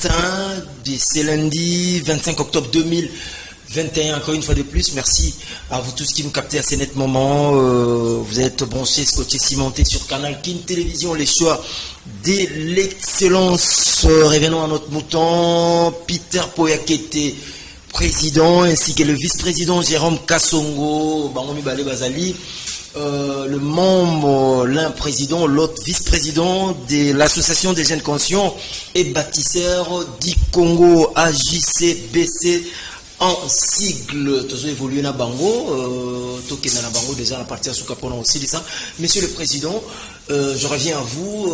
matin de ce lundi 25 octobre 2021. Encore une fois de plus, merci à vous tous qui nous captez à ce net moment. Vous êtes branchés, scotchés, cimentés sur Canal King Télévision, les choix de l'excellence. Revenons à notre mouton, Peter Poyakete, président, ainsi que le vice-président Jérôme Kassongo, Bangomi Balé Bazali. Le membre, l'un président, l'autre vice-président de l'association des jeunes conscients et bâtisseurs du Congo, AJCBC en sigle. Toujours évolué dans Bango, toqué dans Bango déjà à partir de ce qu'on aussi dit ça. Monsieur le président, je reviens à vous.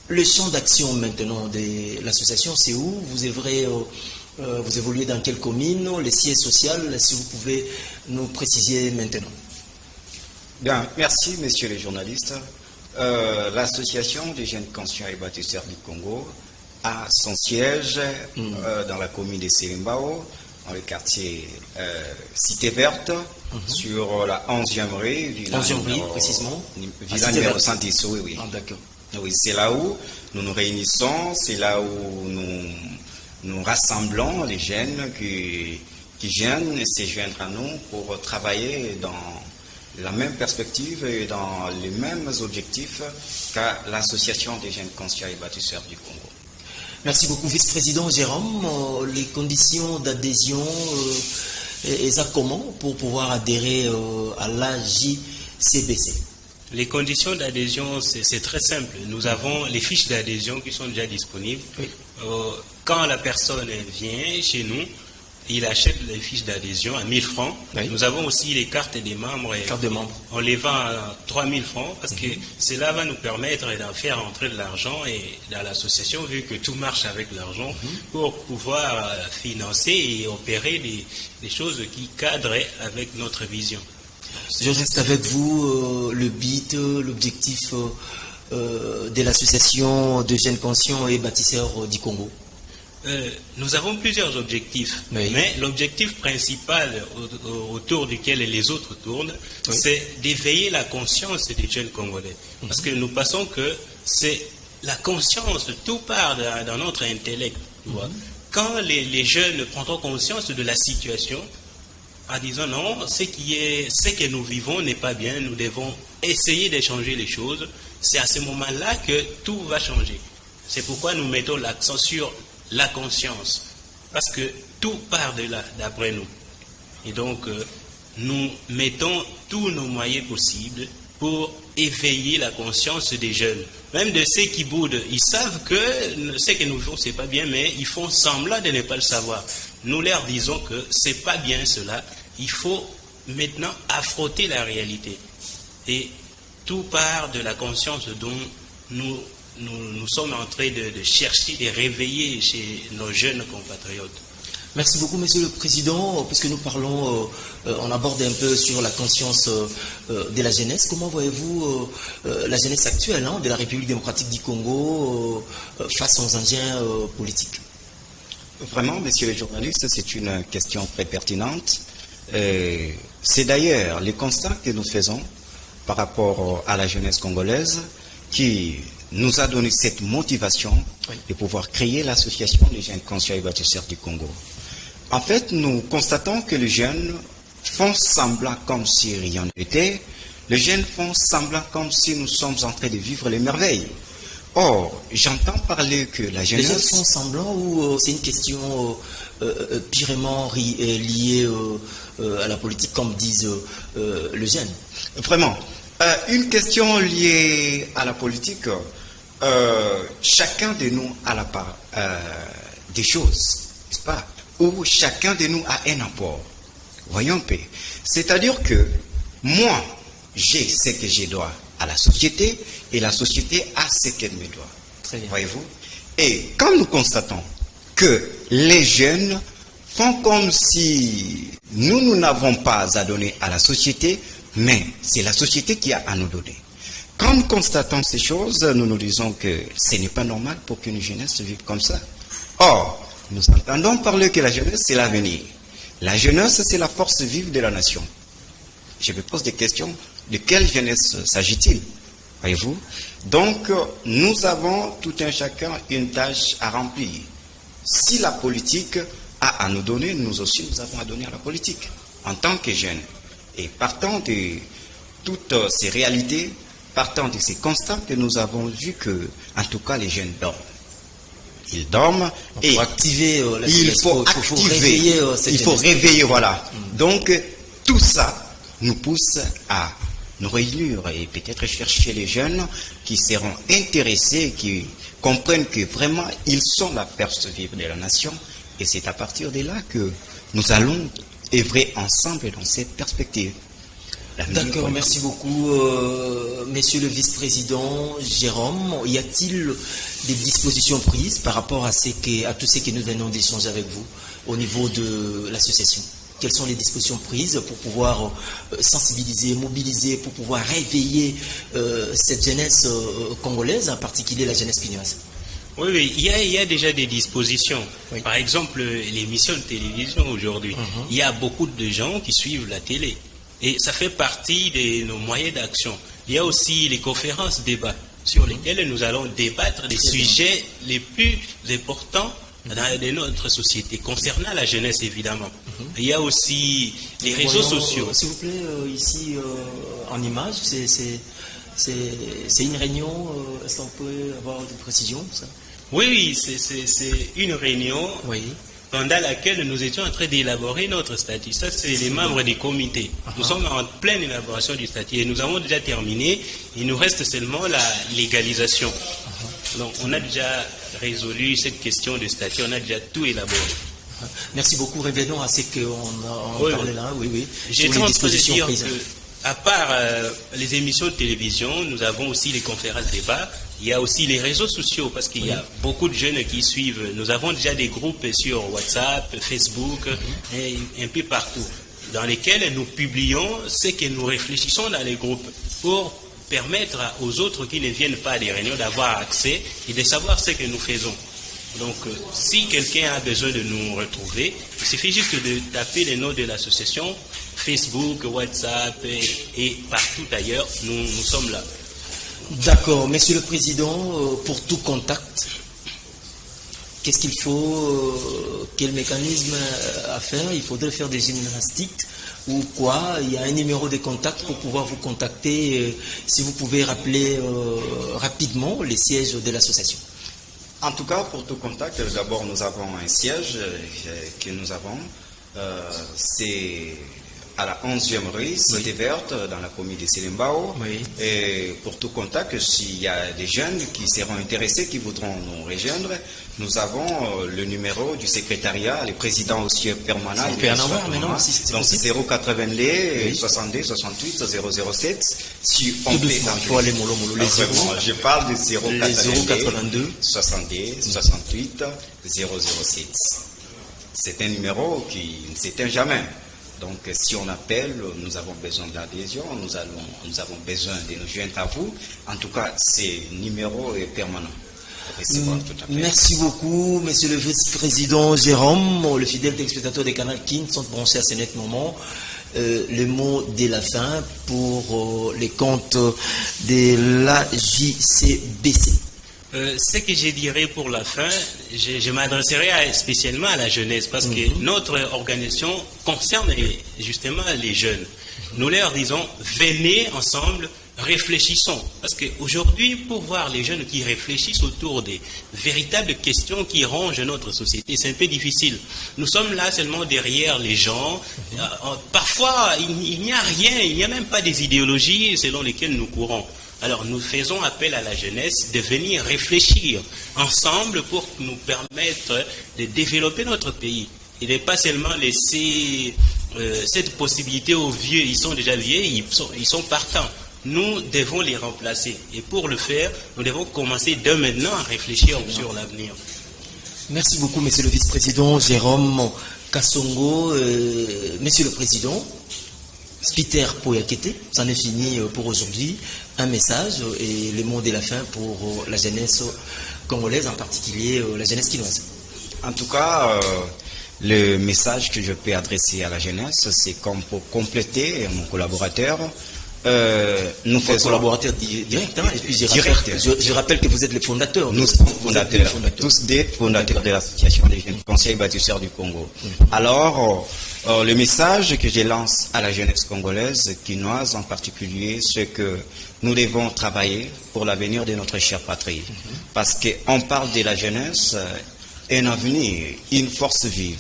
Le champ d'action maintenant de l'association, c'est où? Vous évoluez dans quelle commune? Les sièges sociaux, si vous pouvez nous préciser maintenant. Bien, merci messieurs les journalistes. L'association des jeunes conscients et bâtisseurs du Congo a son siège dans la commune de Selimbao, dans le quartier Cité Verte, sur la 11e rue, précisément. Villa numéro 110, oui. Ah, d'accord. Oui, c'est là où nous nous réunissons, c'est là où nous rassemblons les jeunes qui viennent se joindre à nous pour travailler dans la même perspective et dans les mêmes objectifs qu'à l'association des jeunes conscients et bâtisseurs du Congo. Merci beaucoup, vice-président Jérôme. Les conditions d'adhésion, et ça comment pour pouvoir adhérer à l'AJCBC? Les conditions d'adhésion, c'est très simple. Nous avons les fiches d'adhésion qui sont déjà disponibles. Oui. Quand la personne vient chez nous, il achète les fiches d'adhésion à 1000 francs. Oui. Nous avons aussi les cartes des membres. Cartes de membres. On les vend à 3000 francs parce que cela va nous permettre d'en faire entrer de l'argent et dans l'association, vu que tout marche avec l'argent, pour pouvoir financer et opérer des choses qui cadrent avec notre vision. Je reste avec vous. Le but, l'objectif de l'association de jeunes conscients et bâtisseurs du Congo. Nous avons plusieurs objectifs, oui. Mais l'objectif principal autour duquel les autres tournent, oui, c'est d'éveiller la conscience des jeunes Congolais. Parce que nous pensons que c'est la conscience, tout part dans notre intellect. Tu vois. Quand les jeunes prendront conscience de la situation, en disant non, ce que nous vivons n'est pas bien, nous devons essayer de changer les choses, c'est à ce moment-là que tout va changer. C'est pourquoi nous mettons l'accent sur la conscience, parce que tout part de là, d'après nous. Et donc, nous mettons tous nos moyens possibles pour éveiller la conscience des jeunes. Même de ceux qui boudent, ils savent que ce que nous faisons, c'est pas bien, mais ils font semblant de ne pas le savoir. Nous leur disons que c'est pas bien cela. Il faut maintenant affronter la réalité. Et tout part de la conscience dont nous sommes en train de chercher, de réveiller chez nos jeunes compatriotes. Merci beaucoup, Monsieur le Président. Puisque nous parlons, on aborde un peu sur la conscience de la jeunesse. Comment voyez-vous la jeunesse actuelle de la République démocratique du Congo face aux engins politiques? Vraiment, messieurs les journalistes, c'est une question très pertinente. C'est d'ailleurs les constats que nous faisons par rapport à la jeunesse congolaise qui nous a donné cette motivation de pouvoir créer l'association des jeunes conscients et bâtisseurs du Congo. En fait, nous constatons que les jeunes font semblant comme si rien n'était. Les jeunes font semblant comme si nous sommes en train de vivre les merveilles. Or, j'entends parler que la jeunesse... Les jeunes font semblant ou c'est une question purement liée à la politique, comme disent les jeunes? Vraiment. Une question liée à la politique, chacun de nous a la part des choses, n'est-ce pas? Où chacun de nous a un apport. Voyons un peu. C'est-à-dire que moi, j'ai ce que je dois à la société et la société a ce qu'elle me doit. Très bien. Voyez-vous? Et quand nous constatons que les jeunes font comme si nous n'avons pas à donner à la société, mais c'est la société qui a à nous donner. Quand nous constatons ces choses, nous nous disons que ce n'est pas normal pour qu'une jeunesse vive comme ça. Or, nous entendons parler que la jeunesse, c'est l'avenir. La jeunesse, c'est la force vive de la nation. Je me pose des questions. De quelle jeunesse s'agit-il? Voyez-vous? Donc, nous avons tout un chacun une tâche à remplir. Si la politique a à nous donner, nous aussi nous avons à donner à la politique, en tant que jeunes. Et partant de toutes ces réalités, partant de ces constats que nous avons vu que, en tout cas, les jeunes dorment. Ils dorment et faut activer la il jeunesse. faut réveiller cette il faut jeunesse. réveiller, voilà. Donc, tout ça nous pousse à nous réunir et peut-être chercher les jeunes qui seront intéressés, qui comprennent que vraiment ils sont la force vive de la nation. Et c'est à partir de là que nous allons œuvrer ensemble dans cette perspective. D'accord, merci beaucoup, Monsieur le vice-président Jérôme. Y a-t-il des dispositions prises par rapport à tout ce que nous venons d'échanger avec vous au niveau de l'association? Quelles sont les dispositions prises pour pouvoir sensibiliser, mobiliser, pour pouvoir réveiller cette jeunesse congolaise, en particulier la jeunesse quinoise? Oui, il y a déjà des dispositions. Oui. Par exemple, l'émission de télévision aujourd'hui. Il y a beaucoup de gens qui suivent la télé. Et ça fait partie de nos moyens d'action. Il y a aussi les conférences débats sur lesquelles nous allons débattre des sujets les plus importants de notre société, concernant la jeunesse évidemment. Il y a aussi les réseaux sociaux. S'il vous plaît, ici en image, c'est une réunion. Est-ce qu'on peut avoir des précisions ça? Oui, c'est une réunion. Oui. Pendant laquelle nous étions en train d'élaborer notre statut. Ça, c'est les membres des comités. Nous sommes en pleine élaboration du statut et nous avons déjà terminé. Il nous reste seulement la légalisation. Donc, on a déjà résolu cette question de statut, on a déjà tout élaboré. Merci beaucoup. Revenons à ce qu'on Oui, parlait là. Oui. J'étais en train de dire qu'à part les émissions de télévision, nous avons aussi les conférences débats. Il y a aussi les réseaux sociaux parce qu'il y a beaucoup de jeunes qui suivent. Nous avons déjà des groupes sur WhatsApp, Facebook et un peu partout dans lesquels nous publions ce que nous réfléchissons dans les groupes pour permettre aux autres qui ne viennent pas des réunions d'avoir accès et de savoir ce que nous faisons. Donc, si quelqu'un a besoin de nous retrouver, il suffit juste de taper les noms de l'association, Facebook, WhatsApp et partout ailleurs, nous sommes là. D'accord. Monsieur le Président, pour tout contact, qu'est-ce qu'il faut, quel mécanisme à faire? Il faudrait faire des gymnastiques ou quoi? Il y a un numéro de contact pour pouvoir vous contacter. Si vous pouvez rappeler rapidement les sièges de l'association. En tout cas, pour tout contact, d'abord nous avons un siège que nous avons. C'est à la 11e rue, Cité Verte, dans la commune de Selimbao. Oui. Et pour tout contact, s'il y a des jeunes qui seront intéressés, qui voudront nous rejoindre, nous avons le numéro du secrétariat, le président aussi permanent. On peut en avoir maintenant, si c'est donc possible. 080 62 68 007. Si on Tout peut doucement, il faut aller mollo. Les vraiment, je parle de 082 70 68 007. C'est un numéro qui ne s'éteint jamais. Donc, si on appelle, nous avons besoin d'adhésion, nous avons besoin de nous joindre à vous. En tout cas, ce numéro est permanent. Merci beaucoup, Monsieur le vice-président Jérôme. Le fidèle téléspectateur des Canal King sont branchés à ce net moment. Le mot de la fin pour les comptes de la JCBC. Ce que je dirais pour la fin, je m'adresserai spécialement à la jeunesse parce que notre organisation concerne justement les jeunes. Nous leur disons, venez ensemble, réfléchissons. Parce qu'aujourd'hui, pour voir les jeunes qui réfléchissent autour des véritables questions qui rongent notre société, c'est un peu difficile. Nous sommes là seulement derrière les gens. Parfois, il n'y a rien, il n'y a même pas des idéologies selon lesquelles nous courons. Alors nous faisons appel à la jeunesse de venir réfléchir ensemble pour nous permettre de développer notre pays. Et de pas seulement laisser cette possibilité aux vieux, ils sont déjà vieux, ils sont partants. Nous devons les remplacer. Et pour le faire, nous devons commencer dès maintenant à réfléchir sur l'avenir. Merci beaucoup, Monsieur le vice-président Jérôme Kassongo. Monsieur le Président, Peter Poyakete, c'en est fini pour aujourd'hui. Un message et le mot de la fin pour la jeunesse congolaise, en particulier la jeunesse quinoise. En tout cas, le message que je peux adresser à la jeunesse, c'est comme pour compléter mon collaborateur, nous Votre faisons... collaborateur direct, hein, et puis Direct. je rappelle que vous êtes les fondateurs. Nous sommes Vous êtes les fondateurs, tous des fondateurs de l'association des jeunes conseils bâtisseurs du Congo. Alors, le message que je lance à la jeunesse congolaise, quinoise en particulier, c'est que nous devons travailler pour l'avenir de notre chère patrie. Parce qu'on parle de la jeunesse, un avenir, une force vive.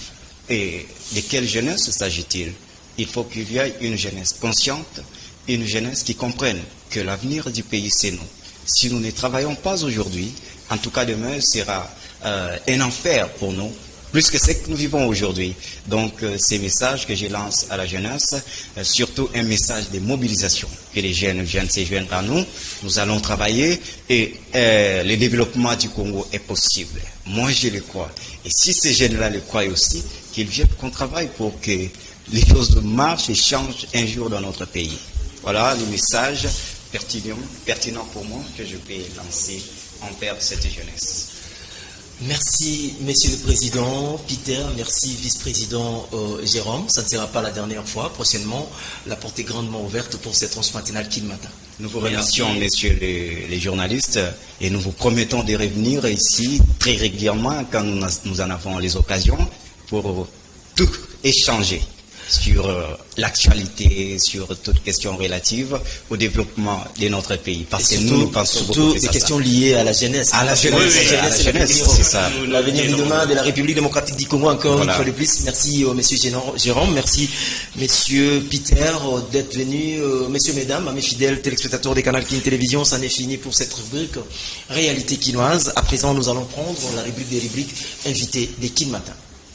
Et de quelle jeunesse s'agit-il? Il faut qu'il y ait une jeunesse consciente, une jeunesse qui comprenne que l'avenir du pays, c'est nous. Si nous ne travaillons pas aujourd'hui, en tout cas demain sera un enfer pour nous, plus que ce que nous vivons aujourd'hui. Donc, ces messages que je lance à la jeunesse, surtout un message de mobilisation, que les jeunes viennent se joindre à nous, nous allons travailler et le développement du Congo est possible. Moi, je le crois. Et si ces jeunes-là le croient aussi, qu'ils viennent qu'on travaille pour que les choses marchent et changent un jour dans notre pays. Voilà le message pertinent pour moi que je peux lancer envers cette jeunesse. Merci, Monsieur le Président Peter, merci, Vice-président Jérôme. Ça ne sera pas la dernière fois. Prochainement, la porte est grandement ouverte pour cette tranche matinale Kin Matin. Nous vous remercions, messieurs les journalistes, et nous vous promettons de revenir ici très régulièrement quand nous en avons les occasions pour tout échanger sur l'actualité, sur toutes questions relatives au développement de notre pays. Parce que nous pensons surtout des questions liées à la jeunesse. À la jeunesse, c'est ça. L'avenir de demain de la République démocratique du Congo, encore une fois de plus. Merci, monsieur Jérôme. Merci, monsieur Peter, d'être venu. Messieurs, mesdames, mes fidèles téléspectateurs des canaux Kin Télévision, ça n'est fini pour cette rubrique Réalité quinoise. À présent, nous allons prendre la rubrique des rubriques invitées des Kin Matin.